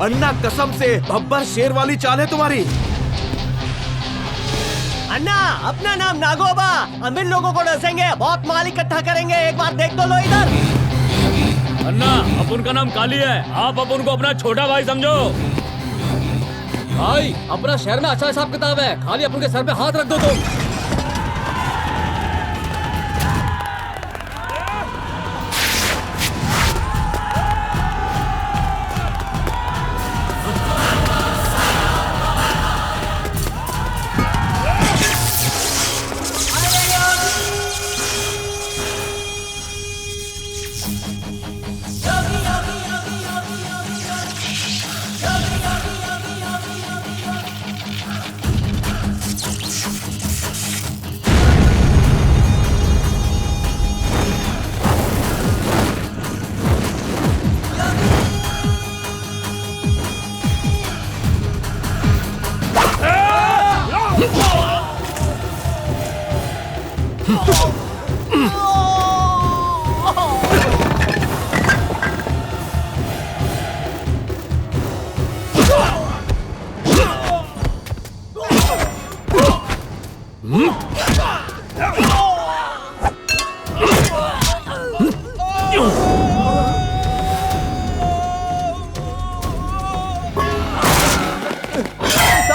अन्ना कसम से बब्बर शेर वाली चाल है तुम्हारी। अन्ना, अपना नाम नागोबा। अमीर लोगों को डसेंगे, बहुत माल इकट्ठा करेंगे। एक बार देख तो लो इधर। अन्ना, अपन का नाम काली है, आप अपन को अपना छोटा भाई समझो। भाई, अपना शहर में अच्छा हिसाब किताब है, खाली अपन के सर पे हाथ रख दो तुम।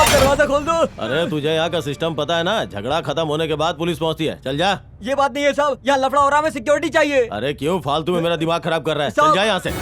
दरवाजा खोल दो। अरे तुझे यहाँ का सिस्टम पता है ना, झगड़ा खत्म होने के बाद पुलिस पहुँचती है। चल जा। ये बात नहीं है साहब, यहाँ लफड़ा हो रहा है, सिक्योरिटी चाहिए। अरे क्यों फालतू में मेरा दिमाग खराब कर रहा है, चल जा यहाँ से।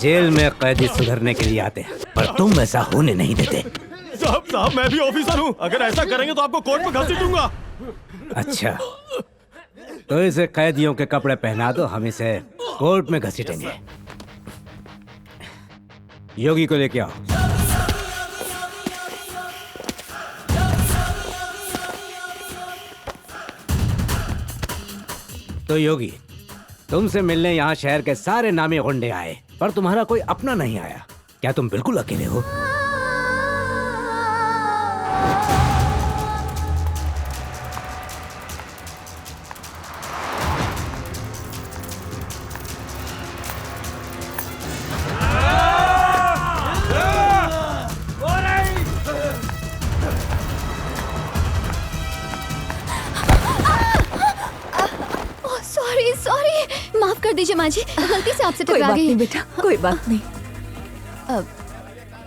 जेल में कैदी सुधरने के लिए आते हैं, पर तुम ऐसा होने नहीं देते। साहब मैं भी ऑफिसर हूँ, अगर ऐसा करेंगे तो आपको कोर्ट में घसीटूंगा। अच्छा, तो इसे कैदियों के कपड़े पहना दो, हम इसे कोर्ट में घसीटेंगे। योगी को लेके आओ। तो योगी, तुमसे मिलने यहाँ शहर के सारे नामी गुंडे आए, पर तुम्हारा कोई अपना नहीं आया। क्या तुम बिल्कुल अकेले हो? माफ कर दीजिए माँ जी, गलती से आपसे टकरा गई। बेटा, कोई बात नहीं।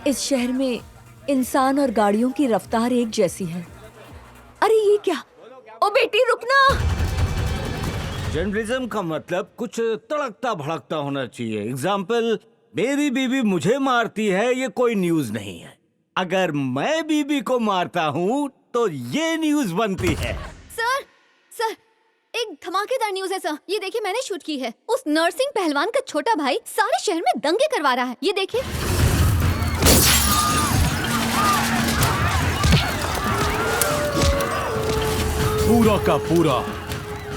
इस शहर में इंसान और गाड़ियों की रफ्तार एक जैसी है। अरे ये क्या? ओ बेटी रुकना। जर्नलिज्म का मतलब कुछ तड़कता भड़कता होना चाहिए। एग्जाम्पल, मेरी बीवी मुझे मारती है, ये कोई न्यूज नहीं है। अगर मैं बीवी को मारता हूँ तो ये न्यूज बनती है। सर सर एक धमाकेदार न्यूज है सर। ये देखिए मैंने शूट की है। उस नरसिंह पहलवान का छोटा भाई सारे शहर में दंगे करवा रहा है। ये देखिए। पूरा का पूरा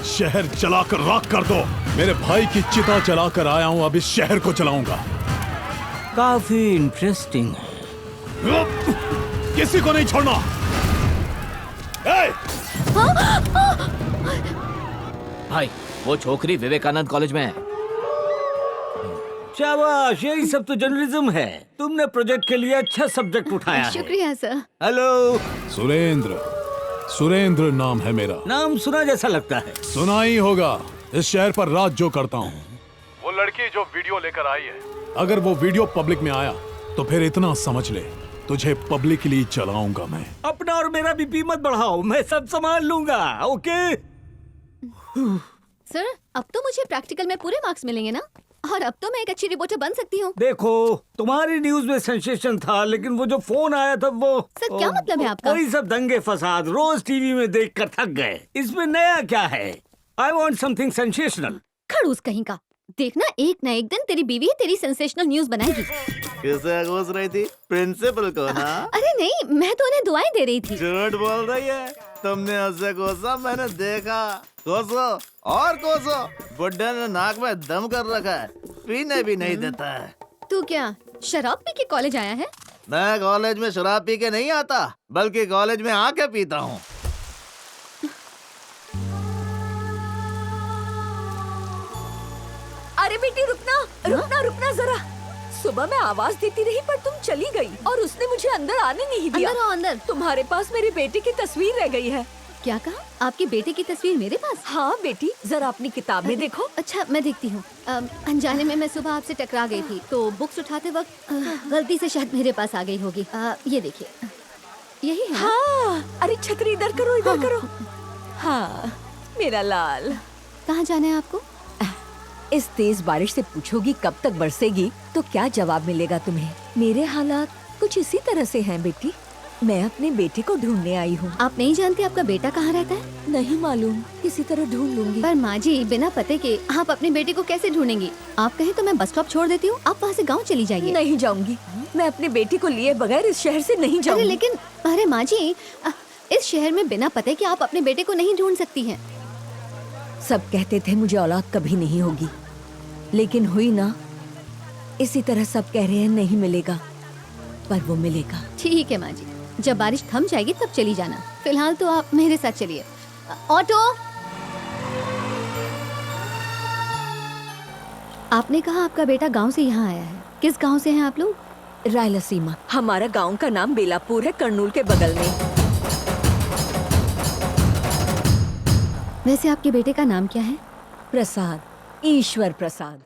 शहर जलाकर राख कर दो। मेरे भाई की चिता जलाकर आया हूँ, अब इस शहर को जलाऊंगा। काफी इंटरेस्टिंग है। किसी को नहीं छोड़ना। भाई वो छोकरी विवेकानंद कॉलेज में है। शाबाश, यही सब तो जर्नलिज्म है। तुमने प्रोजेक्ट के लिए अच्छा सब्जेक्ट उठाया है। शुक्रिया सर। हेलो। सुरेंद्र नाम है मेरा। नाम सुना जैसा लगता है। सुना ही होगा। इस शहर पर राज जो करता हूँ। वो लड़की जो वीडियो लेकर आई है, अगर वो वीडियो पब्लिक में आया तो फिर इतना समझ ले, तुझे पब्लिकली चलाऊंगा मैं। अपना और मेरा बीपी मत बढ़ाओ, मैं सब संभाल लूंगा। ओके सर अब तो मुझे प्रैक्टिकल में पूरे मार्क्स मिलेंगे ना, और अब तो मैं एक अच्छी रिपोर्टर बन सकती हूँ। देखो, तुम्हारी न्यूज में सेंसेशन था, लेकिन वो जो फोन आया था वो सर क्या मतलब है आपका? वही सब दंगे फसाद रोज टीवी में देख कर थक गए। इसमें नया क्या है? I want something sensational. खड़ूस कहीं का। देखना एक न एक दिन तेरी बीवी तेरी सेंसेशनल न्यूज बनाएगी। किसे घुस रही थी? प्रिंसिपल को ना? अरे नहीं, मैं तो उन्हें दुआएं दे रही थी। झूठ बोल रही है। तुमने उसे कोसा, मैंने देखा। कोसो और कोसो। बुड्ढे ने नाक में दम कर रखा है, पीने भी नहीं देता है। तू क्या शराब पी के कॉलेज आया है? मैं कॉलेज में शराब पी के नहीं आता, बल्कि कॉलेज में आके पीता हूँ। अरे बेटी रुकना रुकना रुकना जरा। सुबह मैं आवाज देती रही पर तुम चली गई और उसने मुझे अंदर आने नहीं दिया। अंदर आओ अंदर। तुम्हारे पास मेरी बेटी की तस्वीर रह गई है। क्या कहा? आपकी बेटे की तस्वीर मेरे पास? हाँ बेटी, जरा अपनी किताब में देखो। अच्छा मैं देखती हूँ। अनजाने में मैं सुबह आपसे टकरा गई थी, तो बुक्स उठाते वक्त गलती से शायद मेरे पास आ गई होगी। ये देखिए, यही है। हाँ, अरे छतरी इधर करो, इधर करो। हाँ मेरा लाल। कहाँ जाना है आपको? इस तेज बारिश से पूछोगी कब तक बरसेगी तो क्या जवाब मिलेगा तुम्हें? मेरे हालात कुछ इसी तरह से हैं बेटी। मैं अपने बेटे को ढूंढने आई हूँ। आप नहीं जानती आपका बेटा कहाँ रहता है? नहीं मालूम, किसी तरह ढूंढ लूंगी। पर माँ जी, बिना पते के आप अपने बेटे को कैसे ढूंढेंगी? आप कहें तो मैं बस स्टॉप छोड़ देती हूँ, आप वहाँ से गाँव चली जाइए। नहीं जाऊंगी, मैं अपने बेटी को लिए बगैर इस शहर से नहीं अरे जाऊंगी। लेकिन अरे माँ जी, इस शहर में बिना पते के आप अपने बेटे को नहीं ढूंढ सकती हैं। सब कहते थे मुझे औलाद कभी नहीं होगी, लेकिन हुई ना। इसी तरह सब कह रहे हैं नहीं मिलेगा, पर वो मिलेगा। ठीक है माँ जी, जब बारिश थम जाएगी तब चली जाना। फिलहाल तो आप मेरे साथ चलिए। ऑटो। आपने कहा आपका बेटा गांव से यहाँ आया है। किस गांव से हैं आप लोग? रायलसीमा। हमारा गांव का नाम बेलापुर है, कर्नूल के बगल में। वैसे आपके बेटे का नाम क्या है? प्रसाद, ईश्वर प्रसाद।